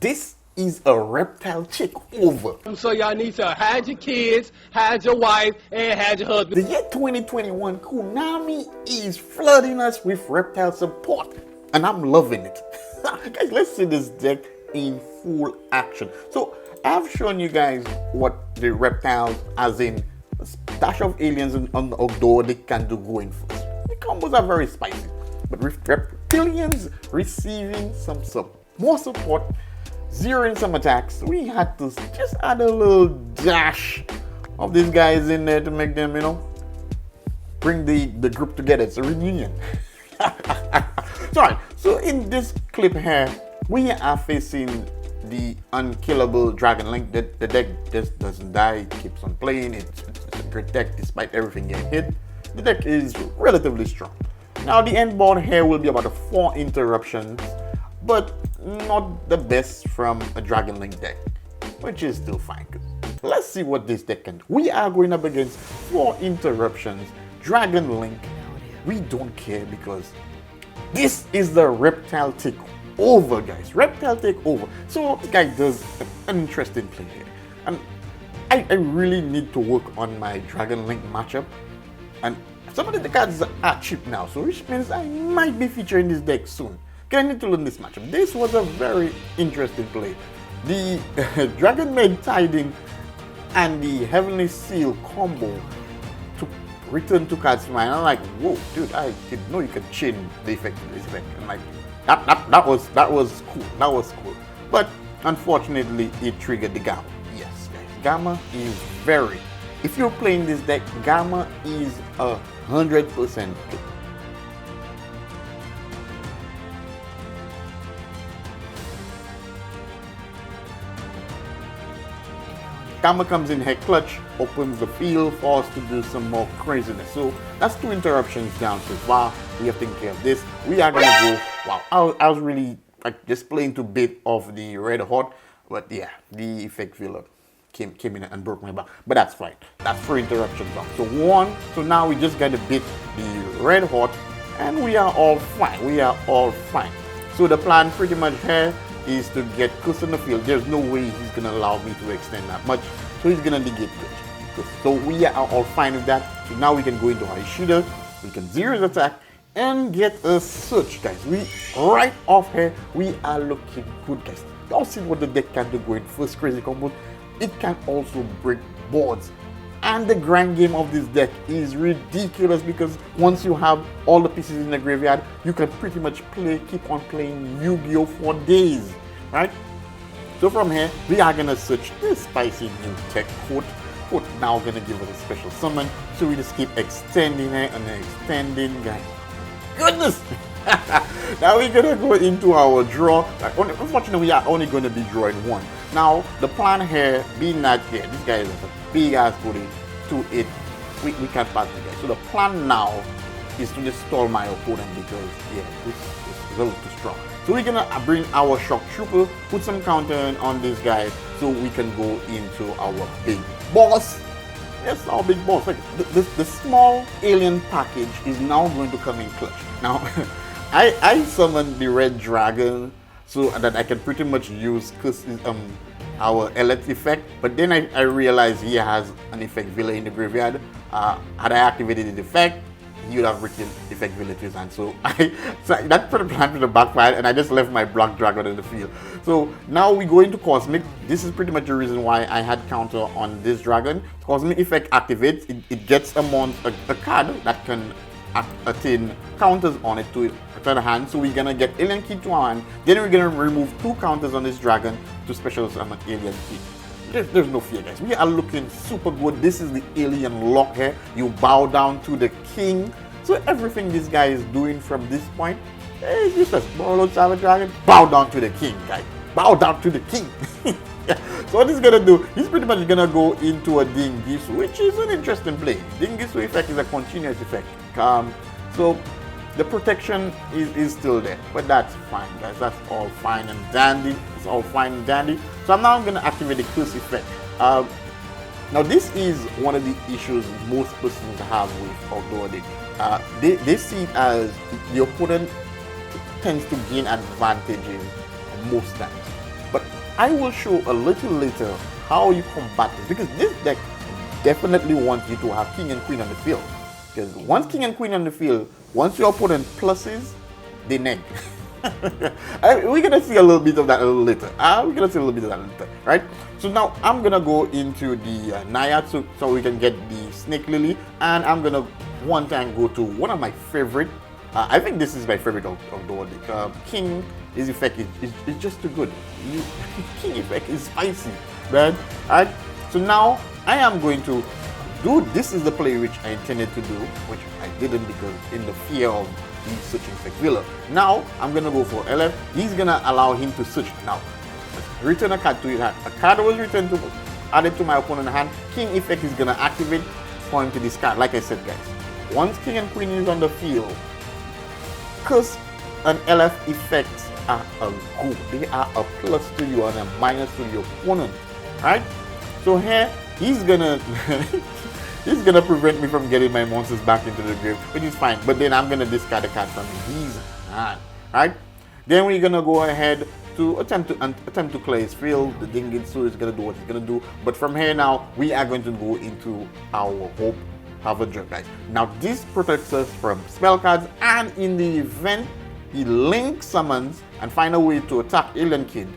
This is a reptile takeover. So y'all need to hide your kids, hide your wife, and hide your husband. The year 2021, Konami is flooding us with reptile support, and I'm loving it. Guys, let's see this deck in full action. So I've shown you guys what the reptiles, as in a stash of aliens and Ogdoadic, can do going first. The combos are very spicy, but with reptilians receiving some more support, zeroing some attacks, we had to just add a little dash of these guys in there to make them, bring the group together. It's a reunion. Sorry. So in this clip here, we are facing the unkillable Dragon Link. The deck just doesn't die, it keeps on playing. It's a great deck despite everything getting hit. The deck is relatively strong. Now the end board here will be about 4 interruptions, but not the best from a Dragon Link deck, which is still fine. Let's see what this deck can do. We are going up against 4 interruptions, Dragon Link. We don't care because this is the reptile takeover, guys. Reptile takeover. So this guy does an interesting play here. And I really need to work on my Dragon Link matchup. And some of the cards are cheap now, so which means I might be featuring this deck soon. I need to learn this matchup. This was a very interesting play. The Dragon Maid Tiding and the Heavenly Seal combo to return 2 cards to mine. I'm like, whoa, dude! I didn't know you could chain the effect of this effect. I'm like, that was cool. That was cool. But unfortunately, it triggered the Gamma. Yes, guys, Gamma is very. If you're playing this deck, Gamma is 100%. Gamma comes in here clutch, opens the field for us to do some more craziness. So that's 2 interruptions down so far. We have taken care of this. We are gonna go. Wow, I was really just playing to bit of the red hot, but yeah, the effect filler came in and broke my back. But that's fine. That's 4 interruptions down. So 1. So now we just got to bit the red hot, and we are all fine. We are all fine. So the plan pretty much here is to get Kuss in the field. There's no way he's gonna allow me to extend that much, so he's gonna negate Kuss. So we are all fine with that. So now we can go into our Ishida, we can zero his attack and get a search, guys. We right off here, we are looking good, guys. Y'all see what the deck can do going first crazy combo. It can also break boards. And the grand game of this deck is ridiculous because once you have all the pieces in the graveyard, you can pretty much keep on playing Yu-Gi-Oh for days, right? So from here, we are gonna search this spicy new tech code. Code now gonna give us a special summon, so we just keep extending it and extending, guys. Goodness! Now we're gonna go into our draw. Unfortunately, we are only gonna be drawing 1. Now the plan here being that this guy is a big ass booty to it, we can't pass the guy. So the plan now is to just stall my opponent because this is a little too strong. So we're gonna bring our Shock Trooper, put some counter on this guy so we can go into our big boss. Yes, our big boss. Like the small alien package is now going to come in clutch. Now I summoned the red dragon so that I can pretty much use our elite effect, but then I realized he has an effect villa in the graveyard. Had I activated the effect, he would have written effect villa to his hand. So that put a plan to the backfire, and I just left my black dragon in the field. So now we go into Cosmic. This is pretty much the reason why I had counter on this dragon. Cosmic effect activates. It gets a card that can attain counters on it to the hand. So we're gonna get Alien Key to our hand. Then we're gonna remove 2 counters on this dragon to special summon Alien Key. There's no fear, guys. We are looking super good. This is the alien lock here. You bow down to the king. So everything this guy is doing from this point is useless. Borrowed Savage Dragon, bow down to the king, guys. Bow down to the king. So what he's gonna do, he's pretty much gonna go into a Dingisu, which is an interesting play. Dingisu effect is a continuous effect. So the protection is still there, but that's fine, guys. That's all fine and dandy. It's all fine and dandy. So I'm now gonna activate the Curse effect. Now this is one of the issues most persons have with Ogdoadic. They see it as the opponent tends to gain advantages most times. But I will show a little later how you combat this, because this deck definitely wants you to have king and queen on the field. Because once king and queen on the field, once your opponent pluses, they neg. We're gonna see a little bit of that a little later. We're gonna see a little bit of that later, right? So now I'm gonna go into the Naiad so we can get the Snake Lily, and I'm gonna one time go to one of my favorite. I think this is my favorite of the Ogdoadic. King, his effect is just too good. King effect is spicy, man. Alright, so now I am going to do, this is the play which I intended to do, which I didn't because in the fear of the searching effect villa. Now I'm gonna go for LF. He's gonna allow him to search. Now, return a card to his hand. A card was returned to added to my opponent's hand. King effect is gonna activate for him to discard. Like I said, guys, once king and queen is on the field, because an LF effects are a go. They are a plus to you and a minus to your opponent. Right? So here he's gonna he's gonna prevent me from getting my monsters back into the grave, which is fine. But then I'm gonna discard a card from his hand. Right? Then we're gonna go ahead to attempt to clear his field. The Dinginsu is gonna do what he's gonna do. But from here now, we are going to go into our Hope Harbinger, guys. Now this protects us from spell cards, and in the event he link summons and find a way to attack Alien Kid,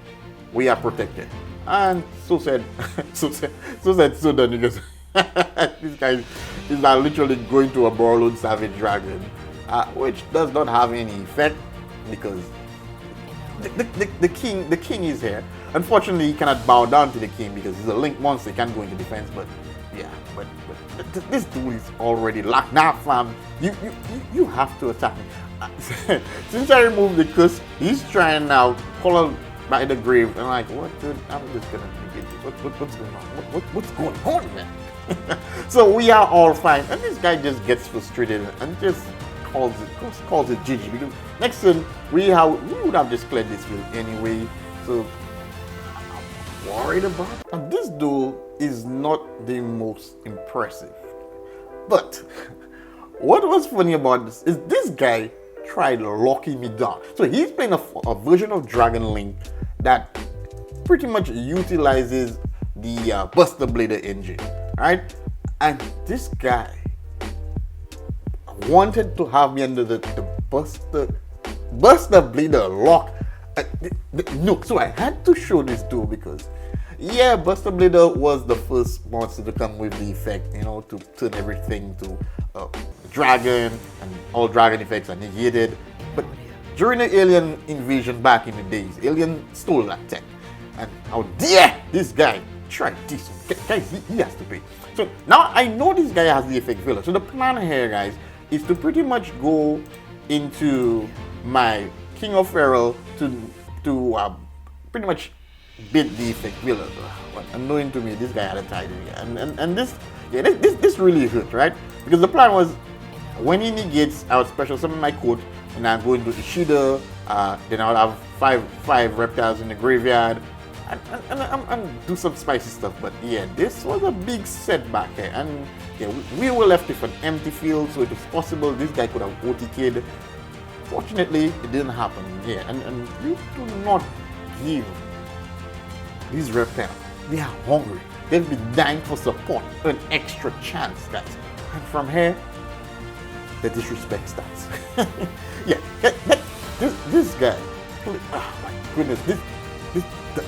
we are protected. And so said, so done, because this guy is literally going to a Borrowed Savage Dragon, which does not have any effect because the king is here. Unfortunately, he cannot bow down to the king because he's a link monster. He can't go into defense. But yeah, but this dude is already locked. Now, fam, you have to attack me. Since I removed the curse, he's trying now call out by the grave. And I'm like, what, dude? I'm just gonna negate this. What's going on? What's going on, man? So we are all fine, and this guy just gets frustrated and just calls it GG, because next turn we would have just cleared this field anyway. So I'm worried about it. And this duel is not the most impressive, but what was funny about this is this guy tried locking me down. So he's playing a version of Dragon Link that pretty much utilizes the Buster Blader engine, right? And this guy wanted to have me under the Buster Blader lock. No, so I had to show this dude because, yeah, Buster Blader was the first monster to come with the effect, you know, to turn everything to dragon, and all dragon effects are negated. But during the Alien invasion back in the days, Alien stole that tech. And how dare this guy try this? Guys, he has to pay. So now I know this guy has the effect villa. So the plan here, guys, is to pretty much go into my King of Feral to pretty much beat the effect villa. Unknowing to me, this guy had a tidy, and this really hurt, right? Because the plan was, when he negates, I would special summon my coat, and I'm going to Ishida. Then I'll have five reptiles in the graveyard, and do some spicy stuff. But yeah, this was a big setback here, and yeah, we were left with an empty field, so it was possible this guy could have OTK'd. Fortunately, it didn't happen. Yeah, and you do not give these reptiles, they are hungry. They've been dying for support, an extra chance, guys. And from here, the disrespect starts. Yeah, this guy, oh my goodness, the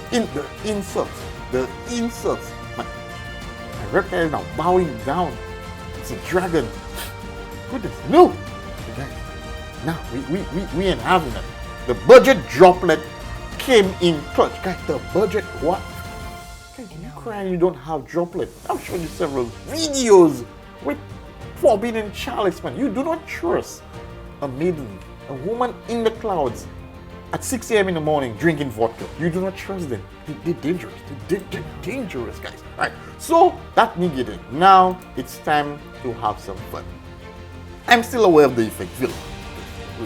insults. My reptile is now bowing down. It's a dragon. Goodness, no! Guys, now we ain't having it. The budget droplet came in clutch. Guys, the budget what? Guys, you crying you don't have droplet. I've shown you several videos with Forbidden Chalice, man. You do not trust a maiden, a woman in the clouds at 6 a.m. in the morning drinking vodka. You do not trust them. They're dangerous. They're dangerous, guys. All right, so that negated. Now it's time to have some fun. I'm still aware of the effect villa.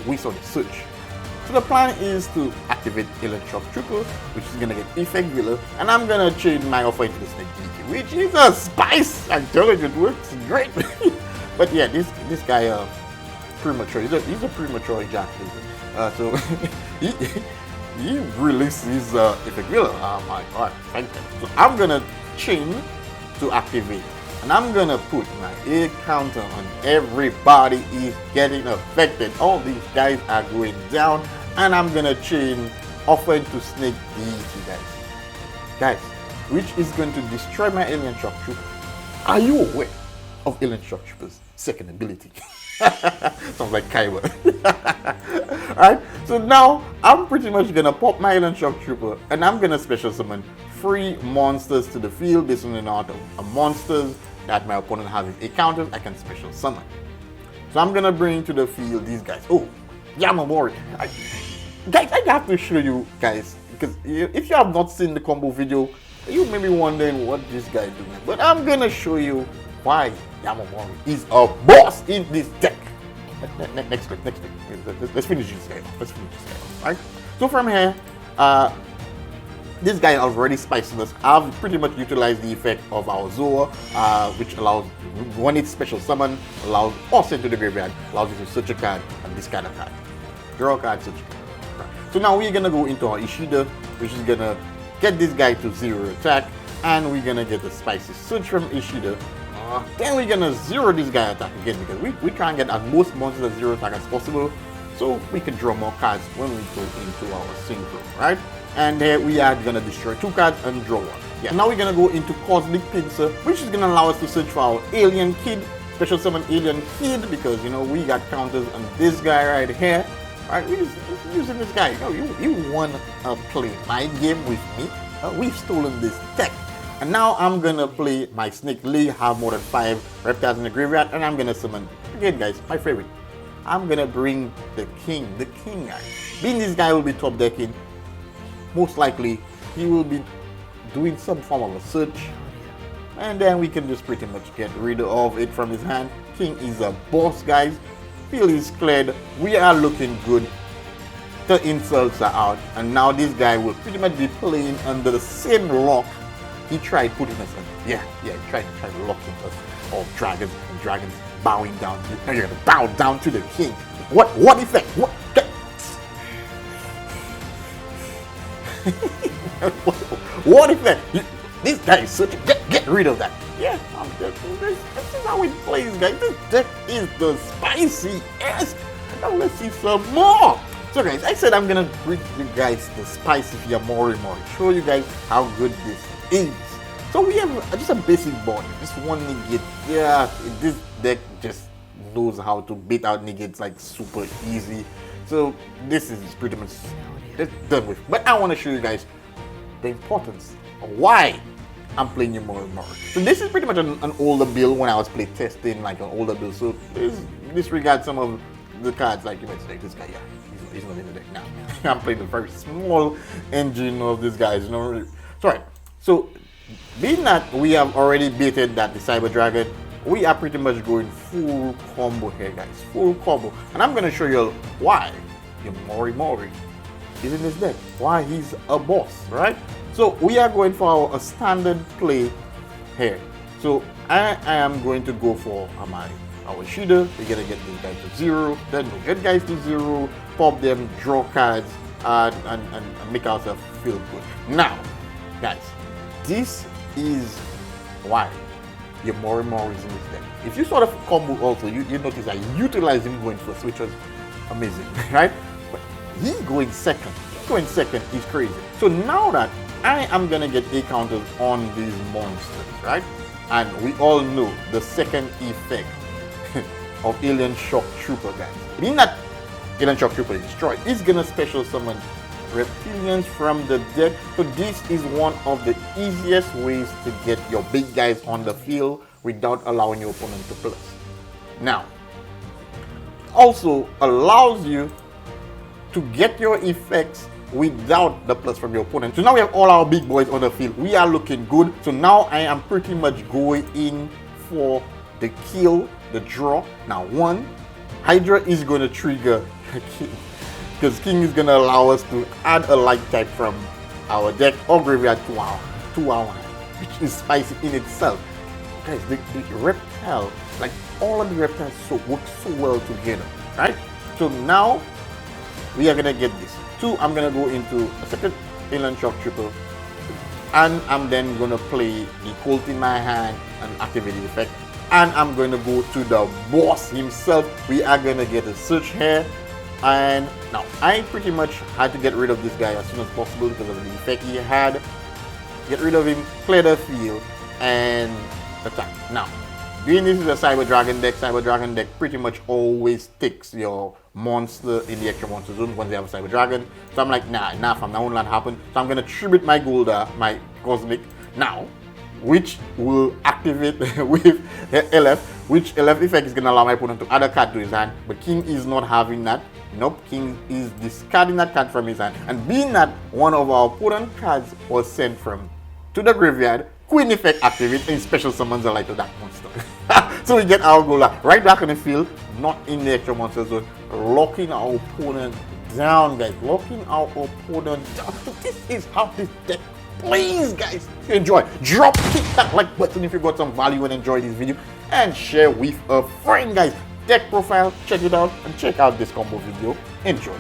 We saw the search. So the plan is to activate Alien Trooper, which is gonna get effect villa, and I'm gonna change my offer into the Snake DK, which is a spice. I tell you, it works great. But yeah, this guy premature. He's a premature ejaculation. So he releases effect wheel. Oh my god, thank you. So I'm gonna chain to activate. And I'm gonna put my A counter on everybody is getting affected. All these guys are going down. And I'm gonna chain offering to snake deity, guys, which is going to destroy my alien shock trooper. Are you aware of alien shock trooper's second ability? Sounds like Kaiba. Alright, so now I'm pretty much gonna pop my alien shock trooper and I'm gonna special summon 3 monsters to the field based on the amount of monsters that my opponent has with A counters. I can special summon. So I'm gonna bring to the field these guys. Oh, Yamamori. Guys, I have to show you guys, because if you have not seen the combo video, you may be wondering what this guy is doing. But I'm gonna show you why Yamamori is a boss in this deck. Next week. Let's finish this guy off. Right? So from here, this guy already spicing us. I've pretty much utilized the effect of our Zoa, which allows, when it's special summon, allows us into the graveyard, allows you to search a card and discard a card. Draw a card, search a card. Right. So now we're gonna go into our Ishida, which is gonna get this guy to 0 attack, and we're gonna get the spicy search from Ishida. Then we're gonna 0 this guy attack again, because we try and get as most monsters at 0 attack as possible, so we can draw more cards when we go into our synchro, right? And here we are gonna destroy 2 cards and draw 1. Yeah. Now we're gonna go into Cosmic Pincer, which is gonna allow us to search for our Alien Kid, special summon Alien Kid, because you know we got counters on this guy right here. Right, we're just using this guy. You want to play my game with me? We've stolen this tech. And now I'm gonna play my Snake League, have more than 5 reptiles in the graveyard, and I'm gonna summon, again guys, my favorite. I'm gonna bring the king guy. Being this guy will be top decking, most likely he will be doing some form of a search. And then we can just pretty much get rid of it from his hand. King is a boss, guys. Field is cleared. We are looking good. The insults are out. And now this guy will pretty much be playing under the same lock he tried putting us in. Yeah, he tried locking us. All dragons and dragons bowing down. Now you're gonna bow down to the king. What effect? What? What effect? This guy is such a get rid of that. Yeah, this is how it plays, guys. This deck is the spiciest. Now let's see some more. So guys, I said I'm gonna bring you guys the spicy Yamamori, show you guys how good this is. So we have just a basic board, just one negate. Yeah, this deck just knows how to beat out negates like super easy. So this is pretty much done with. But I want to show you guys the importance of why I'm playing Yamamori. So this is pretty much an older build when I was play testing, like an older build. So disregard some of the cards, like you might say, this guy, yeah, he's not in the deck now. I'm playing the very small engine of this guy, you know. Sorry. So being that we have already beaten that the Cyber Dragon, we are pretty much going full combo here, guys. Full combo. And I'm gonna show you why Yamamori is in this deck. Why he's a boss, right? So we are going for a standard play here. So I am going to go for our Shida. We're gonna get this guy to 0. Then we get guys to 0, pop them, draw cards, and make ourselves feel good. Now, guys, this is why Yamamori is in this deck. If you sort of combo also, you notice I utilize him going first, which was amazing, right? But he going second. Is crazy. So now that I am gonna get A counters on these monsters, right? And we all know the second effect of Alien Shock Trooper, guys. Being that Alien Shock Trooper is destroyed, it's gonna special summon reptilians from the deck. So this is one of the easiest ways to get your big guys on the field without allowing your opponent to plus. Now, also allows you to get your effects without the plus from your opponent. So now we have all our big boys on the field. We are looking good. So now I am pretty much going in for the kill, the draw. Now 1, Hydra is going to trigger King, because King is going to allow us to add a light type from our deck or graveyard to our hand, which is spicy in itself. Guys, the reptile, like all of the reptiles work so well together, right? So now we are gonna get this. 2, I'm gonna go into a second Alien Shock triple, and I'm then gonna play the Colt in my hand and activate the effect, and I'm gonna go to the boss himself. We are gonna get a search here, and now I pretty much had to get rid of this guy as soon as possible because of the effect he had. Get rid of him, clear the field, and attack. Now, being this is a Cyber Dragon deck pretty much always takes your monster in the extra monster zone once they have a Cyber Dragon. So I'm like, nah, fam, that won't not happen. So I'm gonna tribute my Golda, my Cosmic, now, which will activate with LF, which LF effect is gonna allow my opponent to add a card to his hand, but King is not having that. Nope, King is discarding that card from his hand, and being that one of our opponent cards was sent from to the graveyard, Queen effect activates and special summons a Light of Dark monster. So we get our Golda right back on the field, not in the extra monster zone, locking our opponent down, guys. Locking our opponent down. This is how this deck plays, guys. If you enjoy, drop, kick that like button if you got some value and enjoyed this video, and share with a friend, guys. Deck profile, check it out, and check out this combo video. Enjoy.